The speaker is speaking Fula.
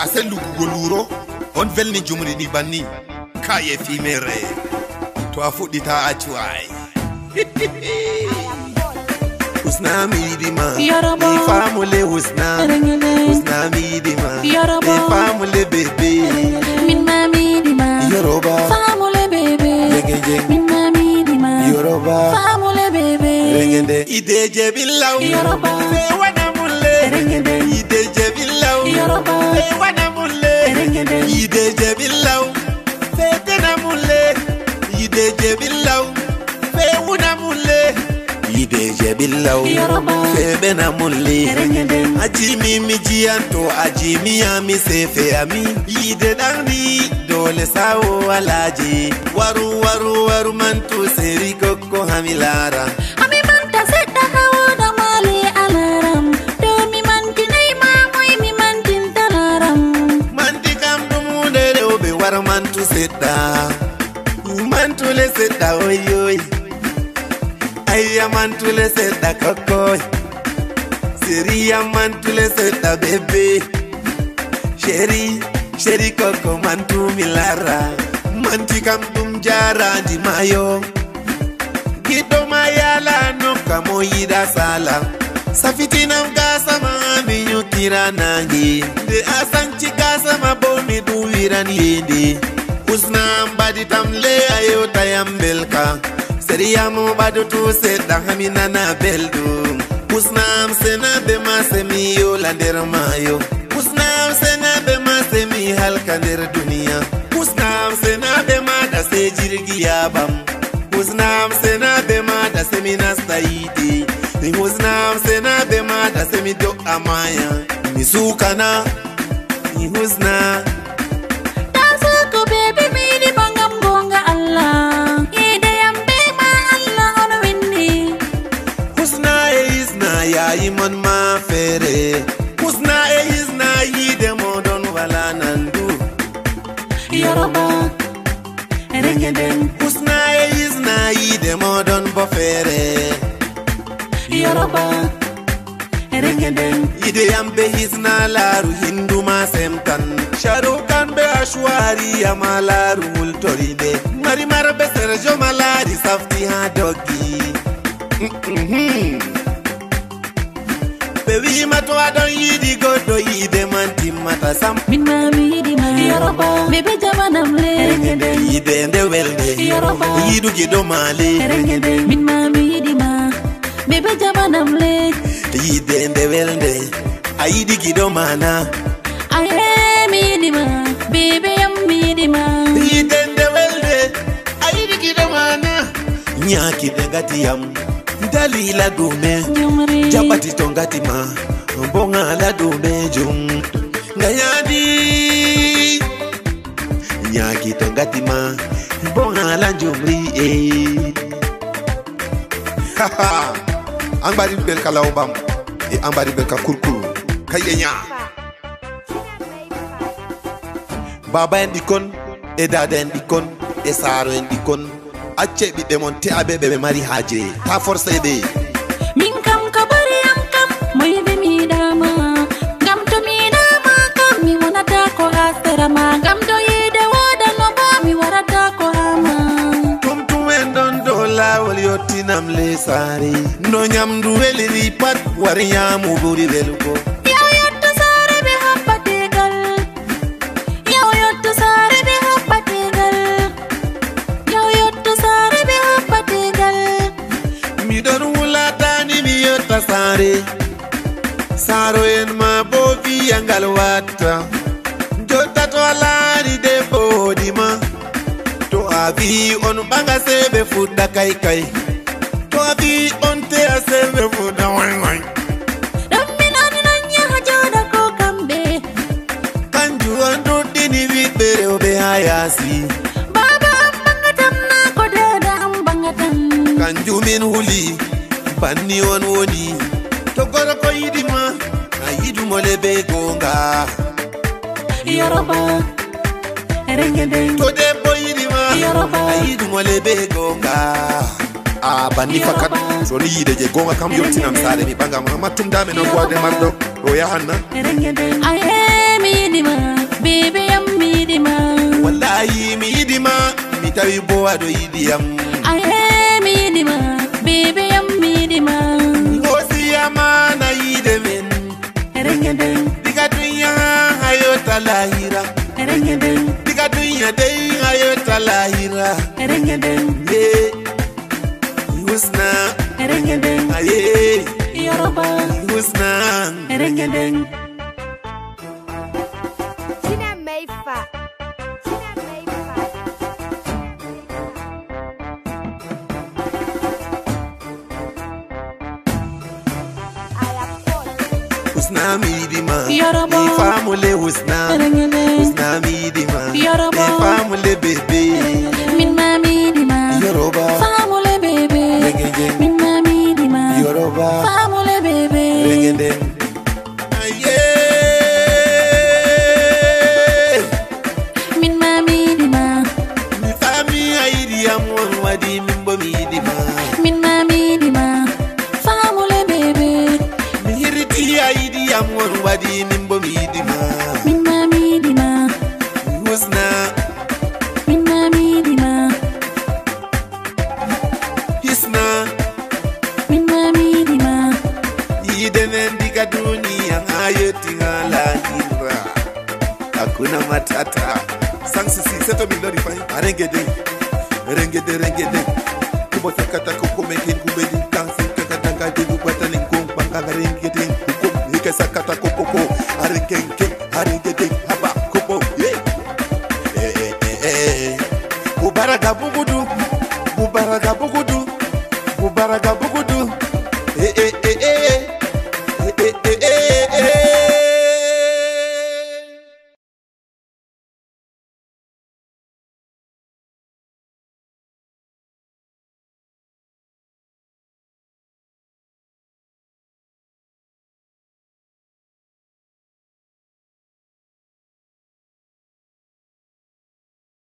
aselu goluro on velni jumri ni banni kaye fimere to afudita achuai Husna midima ni famule husna midima ni famule bebe min ma midima Yoruba famule bebe min ma midima Yoruba famule bebe rengende ideje billaw Yoruba fe wana mulle rengende ideje billaw Yoruba fe wana mulle rengende ideje billaw fe tena mulle ideje billaw fe wana mulle ideje billaw fe bena mulle ajimi mi jianto ajimi ami sefe ami ide dangni dole sawo alaji waru mantu seri kokko hamilara ami manta sedda hawoda mali alaram do mi manti nay mamoy mi mantin talaram manti kam dumude rewbe war mantu sedda mantu le sedda oyoy ayya mantu le sedda kokko Seria mantule seta bebe Sheri koko mantu milara Manti kamtum jara di mayo Gito mayala no kamo yida sala Safitina mgasa minyu tiranangi De asanchi gasa mabomi duwiran yende Usna mbadi tamle ayo tayambelka Seria mo badu tu seta haminana beldum Usnam sena be masemi yo lander mayo Usnam sena be masemi halkander dunia Usnam sena be ma da se jirgi yabam Usnam sena be ma da semi nastaiti Usnam sena be ma da semi do amaya Misukana Usna Dasa ko baby mi di bangam gonga Allah ide yambe ma Allah ono winni ya imon ma fere Husna izna yide modon wala nandu Yoruba rengenden Husna izna yide modon bo fere Yoruba rengenden ide yambe izna laru hindu ma semtan sharukan be ashwari ya malaru multoride mari marbe serjo malari safti ha dogi Baby matwa don yidi godo yide manti mata sam min ma midima Yoruba bebe jabanam le rengende yide nde welde Yoruba yidu gido male rengende min ma midima bebe jabanam le yide nde welde ayidi gido mana aye midima bebe yam midima yide nde welde ayidi gido mana nyaki de gati yam dalila dume jabati tongati ma mbonga la dume jum ngayadi nyaki tongati ma mbonga la jumri haha ambari bel kala obam e ambari bel ka kurkuru kayenya baba en dikon e dada en dikon e saro en dikon acce ɓiɓɓe mon te aɓeɓe ɓe mari haaje ta forcé ɓe min kam kabari am kam moyɓe miɗama ngam to miɗama kam mi wonata ko ha serama ngam to yiide wodano ba mi warata ko hama tumtumen ɗon dow lawol yottinam le saare no ñamdu weliri pat wari ñamu ɓuri welugo yaw yotto saare ɓe habbategal yaw yotto saare ɓe habbategal yaw yotto saare ɓe habbategal miɗon wulatani mi yotta saare saaro en ma bo wiyangal watta jotta to a laari de boodima to a wi on ɓaga se ɓe fuɗɗa kay to a wi on teya se ɓe fuɗɗa way ɗon min aninon yaha joɗa ko kamɓe kanju on ɗuɗɗini wiɓɓe rewɓe ha yaasi baba am bangatam na ko dada am bangatam kanju min huli banni on woni to goto ko yiɗima a yiɗumole be gonga Yoruba rengende to debbo yiɗima Yoruba a yiɗumole be gonga a banni fakat so ni yiide je gonga kam yottinam saare mi ɓagam amma tumdame noon gowade marɗo o yahanna aye mi midima, baby yam midima. Wallahi midima, mi tawi bo ado idiyam. Aye midima, baby yam midima. Ngosiyama na yidemen. Erengedeng, Diga dunya hayo talahira. erengedeng, Diga dunya dey hayo talahira. erengedeng, Yeah, husna. erengedeng, Aye, Yoruba, husna. erengedeng. China Meifa. China Meifa. Husna midima. Yoruba. Mi famule husna. Erengedeng, Husna midima. Yoruba. Mi famule bebe. min ma midima. Yoruba. Famule baby, Reggae. min ma midima. Yoruba. Famule baby. Reggae. Aye. Min ma midima, Mi fami aidi amon wadi mimbo midima. min ma midima. Famule baby, Mi hiriti aidi amon wadi mimbo midima. min ma midima, Husna. min ma midima, Hisna. min ma midima. Idenen diga dunia hayeti ngalahira. Hakuna matata. Sang sisi seto milori fai. Arengede. Rengede rengede. Kubo sakata kuko mekin kubedi. Tansi kakata kadi kubata lingkong. Panganga rengede. Kuko hike sakata kuko. Arengenge.